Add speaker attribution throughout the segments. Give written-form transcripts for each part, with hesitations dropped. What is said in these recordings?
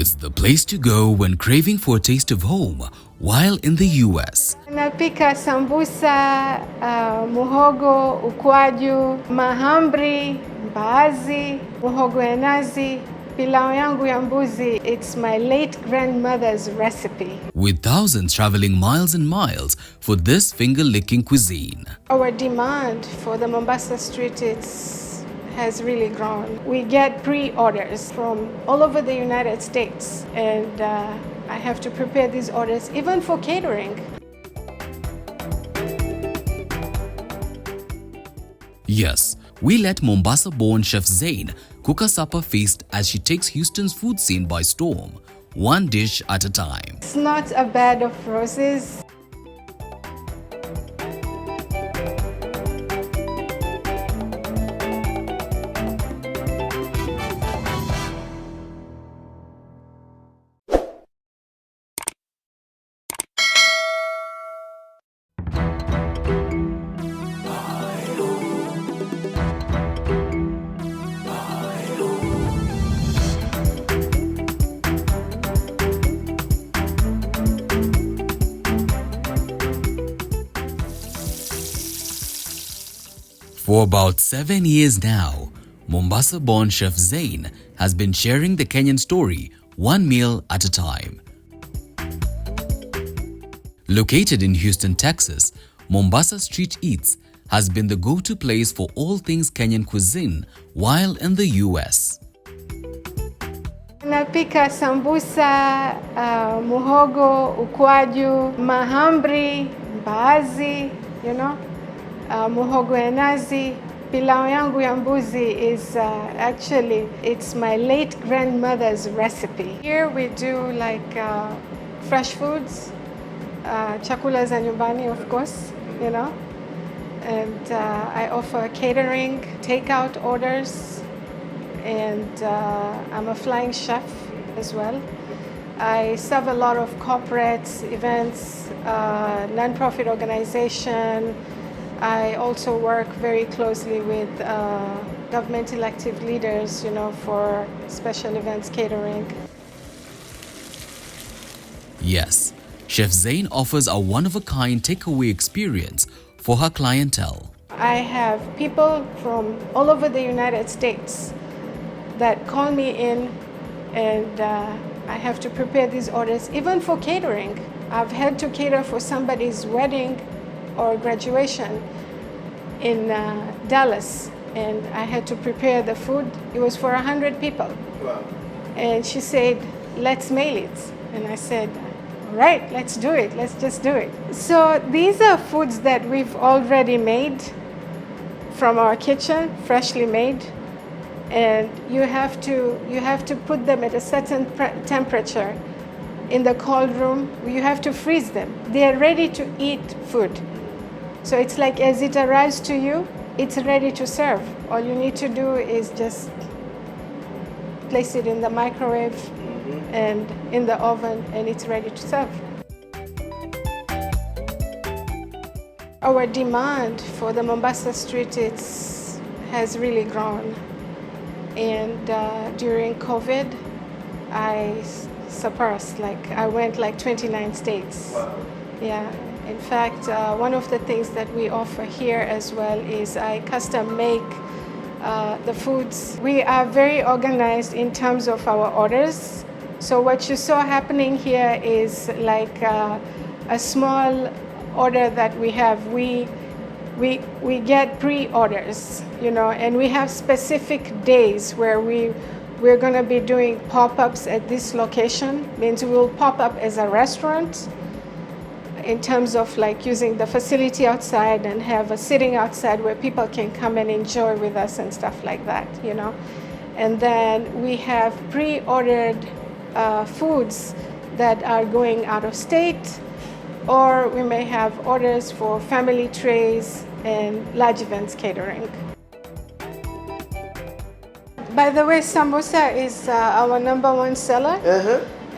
Speaker 1: is the place to go when craving for a taste of home while in the US.
Speaker 2: Napika sambusa, muhogo, ukwaju, mahamri, mbaazi, muhogo ya nazi, pilau yangu ya mbuzi. It's my late grandmother's recipe.
Speaker 1: With thousands traveling miles and miles for this finger-licking cuisine.
Speaker 2: Our demand for the Mombasa street has really grown. We get pre-orders from all over the United States, and I have to prepare these orders even for catering.
Speaker 1: Yes, we let Mombasa-born chef Zayn cook a supper feast as she takes Houston's food scene by storm, one dish at a time.
Speaker 2: It's not a bed of roses.
Speaker 1: For about 7 years now, Mombasa-born chef Zayn has been sharing the Kenyan story one meal at a time. Located in Houston, Texas, Mombasa Street Eats has been the go-to place for all things Kenyan cuisine while in the US.
Speaker 2: Napika sambusa, muhogo, ukwaju, mahamri, mbaazi, muhogo ya nazi. Pilau yangu ya mbuzi is actually, it's my late grandmother's recipe. Here we do like fresh foods, chakula za nyumbani, of course, and I offer catering, takeout orders, and I'm a flying chef as well. I serve a lot of corporates, events, non-profit organization. I also work very closely with government elected leaders, for special events catering.
Speaker 1: Yes, Chef Zayn offers a one-of-a-kind takeaway experience for her clientele.
Speaker 2: I have people from all over the United States that call me in, and I have to prepare these orders even for catering. I've had to cater for somebody's wedding or graduation in Dallas, and I had to prepare the food. It was for 100 people.
Speaker 3: Wow.
Speaker 2: And she said, let's mail it. And I said, all right, let's do it. Let's just do it. So these are foods that we've already made from our kitchen, freshly made. And you have to put them at a certain temperature in the cold room. You have to freeze them. They are ready to eat food. So it's like as it arrives to you, it's ready to serve. All you need to do is just place it in the microwave and in the oven, and it's ready to serve. Our demand for the Mombasa street has really grown. And during COVID, I surpassed, I went 29 states.
Speaker 3: Wow.
Speaker 2: Yeah. In fact, one of the things that we offer here as well is I custom make the foods. We are very organized in terms of our orders. So what you saw happening here is like a small order that we have. We get pre-orders, and we have specific days where we're going to be doing pop-ups at this location. Means we'll pop up as a restaurant, in terms of using the facility outside and have a sitting outside where people can come and enjoy with us and stuff like that, And then we have pre-ordered foods that are going out of state, or we may have orders for family trays and large events catering. By the way, sambusa is our #1 seller.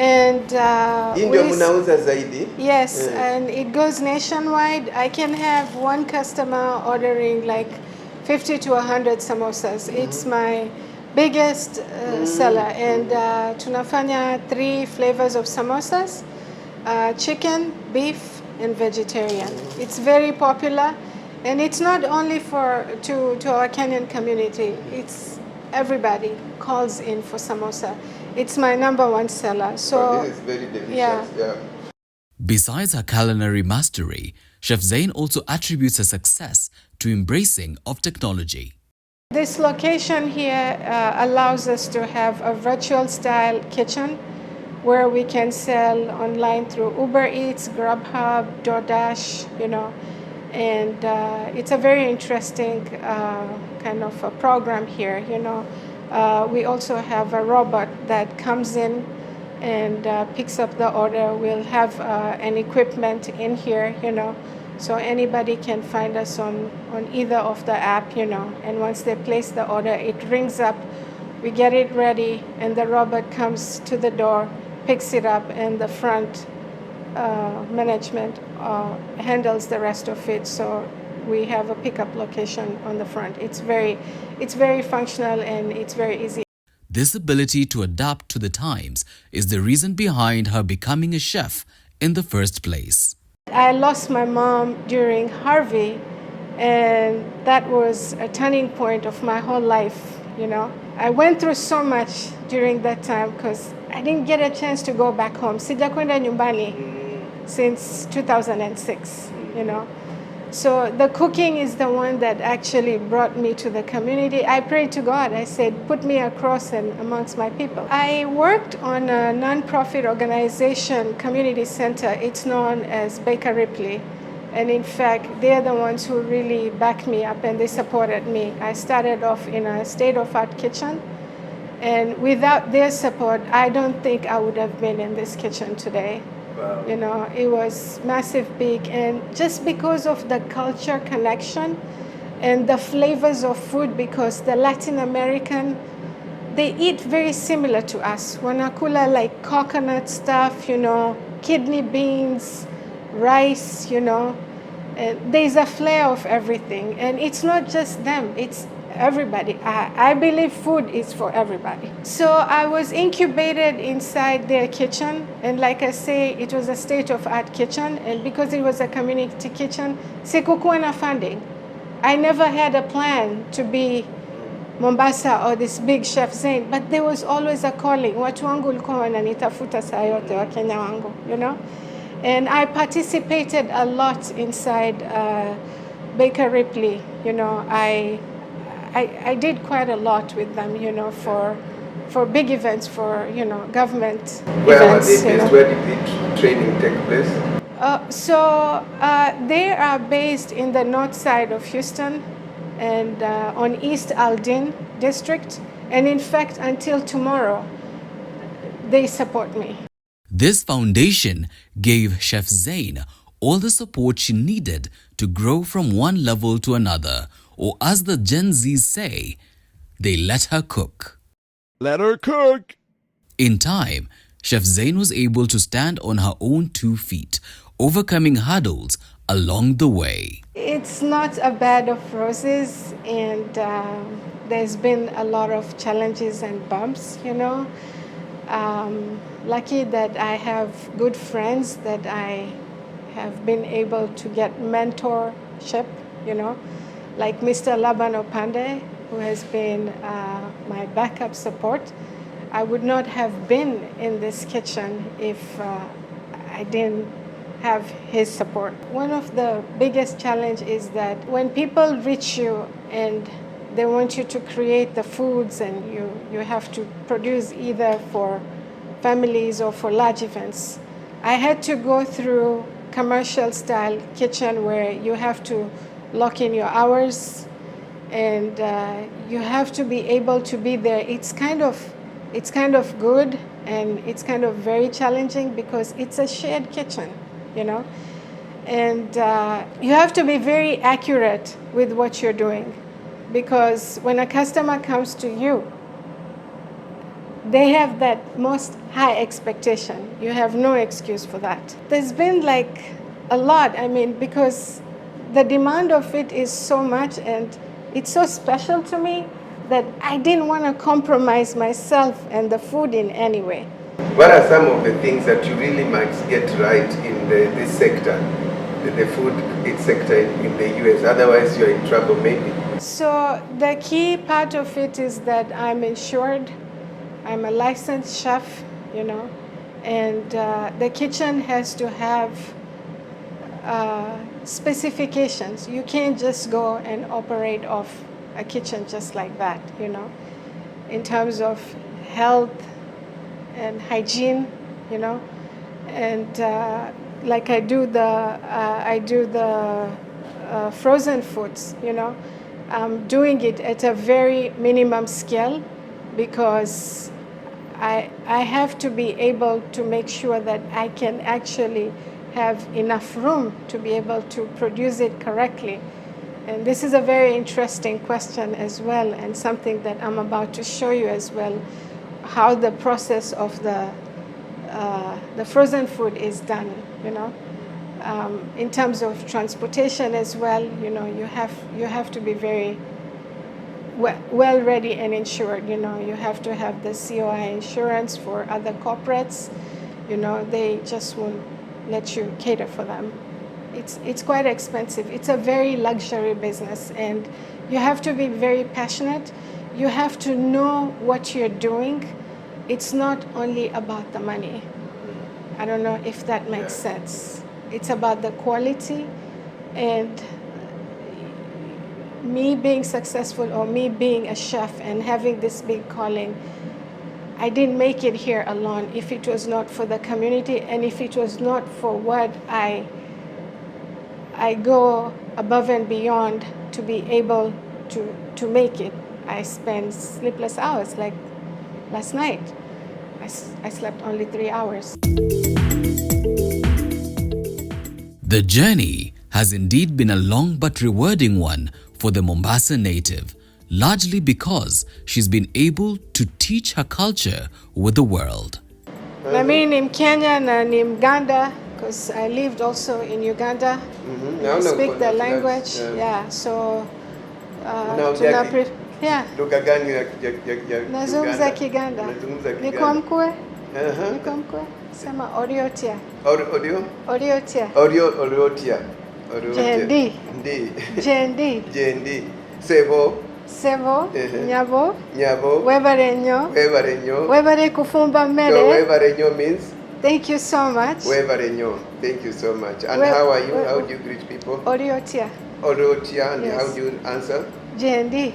Speaker 2: And
Speaker 3: munauza zaidi.
Speaker 2: Yes, and it goes nationwide. I can have one customer ordering 50 to 100 samosas. It's biggest seller, and tunafanya 3 flavors of samosas, chicken, beef, and vegetarian. It's very popular, and it's not only to our Kenyan community. It's everybody calls in for samosa. It's my #1 seller. So
Speaker 3: this is very delicious.
Speaker 2: yeah.
Speaker 1: Besides her culinary mastery, Chef Zayn also attributes her success to embracing of technology.
Speaker 2: This location here allows us to have a virtual style kitchen where we can sell online through Uber Eats, Grubhub, DoorDash, and it's a very interesting kind of a program here, We also have a robot that comes in and picks up the order. We'll have an equipment in here, so anybody can find us on either of the app, and once they place the order, it rings up, we get it ready, and the robot comes to the door, picks it up, and the front management handles the rest of it. So we have a pickup location on the front. It's very functional and it's very easy.
Speaker 1: This ability to adapt to the times is the reason behind her becoming a chef in the first place.
Speaker 2: I lost my mom during Harvey, and that was a turning point of my whole life, I went through so much during that time because I didn't get a chance to go back home. Sijakwenda nyumbani since 2006, So the cooking is the one that actually brought me to the community. I prayed to God. I said, put me across and amongst my people. I worked on a nonprofit organization, community center. It's known as Baker Ripley. And in fact, they're the ones who really backed me up and they supported me. I started off in a state-of-art kitchen. And without their support, I don't think I would have been in this kitchen today. Wow. It was massive, big, and just because of the culture connection and the flavors of food, because the Latin American, they eat very similar to us. Wanakula like coconut stuff, kidney beans, rice, and there's a flair of everything. And it's not just them, it's everybody. I believe food is for everybody. So I was incubated inside their kitchen, and like I say, it was a state-of-art kitchen, and because it was a community kitchen, sikukuwa na funding. I never had a plan to be Mombasa or this big Chef Zayn, but there was always a calling. Watu wangu walikuwa wananitafuta saa yote, Wakenya wangu, And I participated a lot inside Baker Ripley, I did quite a lot with them, for big events, for, government
Speaker 3: Where
Speaker 2: events.
Speaker 3: Were they based? Where did the training take place?
Speaker 2: They are based in the north side of Houston and on East Aldin district. And in fact, until tomorrow, they support me.
Speaker 1: This foundation gave Chef Zayn all the support she needed to grow from one level to another, or as the Gen Zs say, they let her cook.
Speaker 4: Let her cook!
Speaker 1: In time, Chef Zayn was able to stand on her own 2 feet, overcoming hurdles along the way.
Speaker 2: It's not a bed of roses, and there's been a lot of challenges and bumps, Lucky that I have good friends that I have been able to get mentorship, like Mr. Laban Opande, who has been my backup support. I would not have been in this kitchen if I didn't have his support. One of the biggest challenges is that when people reach you and they want you to create the foods and you have to produce either for families or for large events, I had to go through commercial style kitchen where you have to lock in your hours and you have to be able to be there. It's kind of good and it's kind of very challenging because it's a shared kitchen, and you have to be very accurate with what you're doing, because when a customer comes to you, they have that most high expectation. You have no excuse for that. There's been like a lot, because the demand of it is so much and it's so special to me that I didn't want to compromise myself and the food in any way.
Speaker 3: What are some of the things that you really might get right in this sector, the food sector in the US? Otherwise, you're in trouble, maybe.
Speaker 2: So the key part of it is that I'm insured. I'm a licensed chef, you know, and the kitchen has to have specifications. You can't just go and operate off a kitchen just like that, you know, in terms of health and hygiene, you know, and like I do the frozen foods, you know. I'm doing it at a very minimum scale because I have to be able to make sure that I can actually have enough room to be able to produce it correctly. And this is a very interesting question as well, and something that I'm about to show you as well, how the process of the frozen food is done, you know. In terms of transportation as well, you know, you have to be very well ready and insured. You know, you have to have the COI insurance for other corporates. You know, they just won't let you cater for them. It's quite expensive. It's a very luxury business, and you have to be very passionate. You have to know what you're doing. It's not only about the money. I don't know if that makes sense. It's about the quality, and me being successful, or me being a chef and having this big calling, I didn't make it here alone. If it was not for the community, and if it was not for what I go above and beyond to be able to make it. I spend sleepless hours, like last night. I slept only 3 hours.
Speaker 1: The journey has indeed been a long but rewarding one for the Mombasa native, largely because she's been able to teach her culture with the world.
Speaker 2: I mean, in Kenya and in Uganda, because I lived also in Uganda. I speak the language. Yeah, so
Speaker 3: lugha gani ya
Speaker 2: nazungumza Kiganda. Niko mkwe? Niko mkwe? Sema oriotia.
Speaker 3: Oriotia.
Speaker 2: Jendi.
Speaker 3: Sebo,
Speaker 2: nyabo, webarenyo. Webare kufumba mere.
Speaker 3: So webarenyo means?
Speaker 2: Thank you so much.
Speaker 3: Webarenyo. Thank you so much. And how are you? How do you greet people?
Speaker 2: Oriotia.
Speaker 3: And
Speaker 2: yes.
Speaker 3: How do you answer?
Speaker 2: Jendi.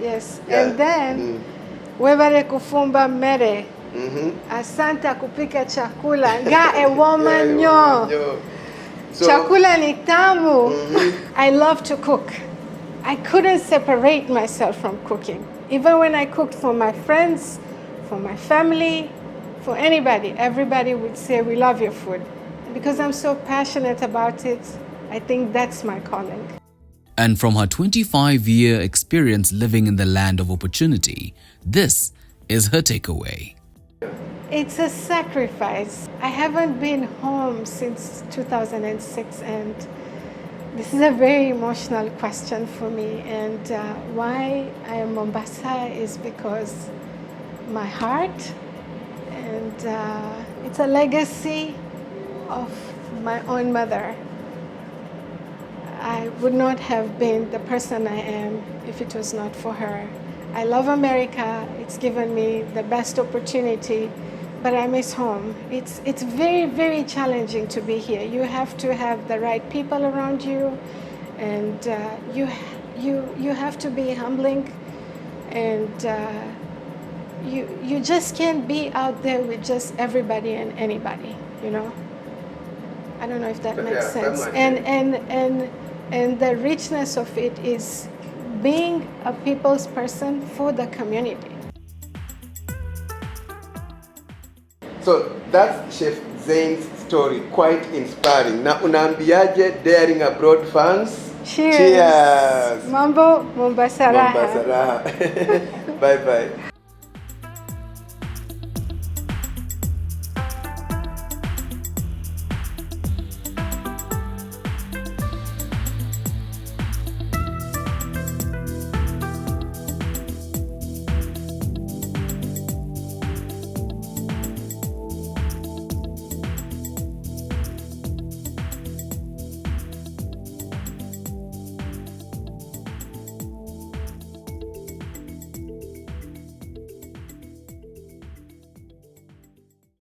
Speaker 2: Yes. Yeah. And then webare kufumba mere. Asanta kupika chakula. Nga ewoma nyo.
Speaker 3: So,
Speaker 2: chakula ni tamu. I love to cook. I couldn't separate myself from cooking. Even when I cooked for my friends, for my family, for anybody, everybody would say, we love your food. Because I'm so passionate about it, I think that's my calling.
Speaker 1: And from her 25-year experience living in the land of opportunity, this is her takeaway.
Speaker 2: It's a sacrifice. I haven't been home since 2006, and this is a very emotional question for me. And why I am Mombasa is because my heart, and it's a legacy of my own mother. I would not have been the person I am if it was not for her. I love America. It's given me the best opportunity, but I miss home. It's very, very challenging to be here. You have to have the right people around you, and you have to be humbling, and you just can't be out there with just everybody and anybody, you know. I don't know if that makes sense. And the richness of it is being a people's person for the community.
Speaker 3: So that's Chef Zayn's story, quite inspiring. Na unaambiaje Daring Abroad fans?
Speaker 2: Cheers. Mambo Mombasa raha.
Speaker 3: Bye bye.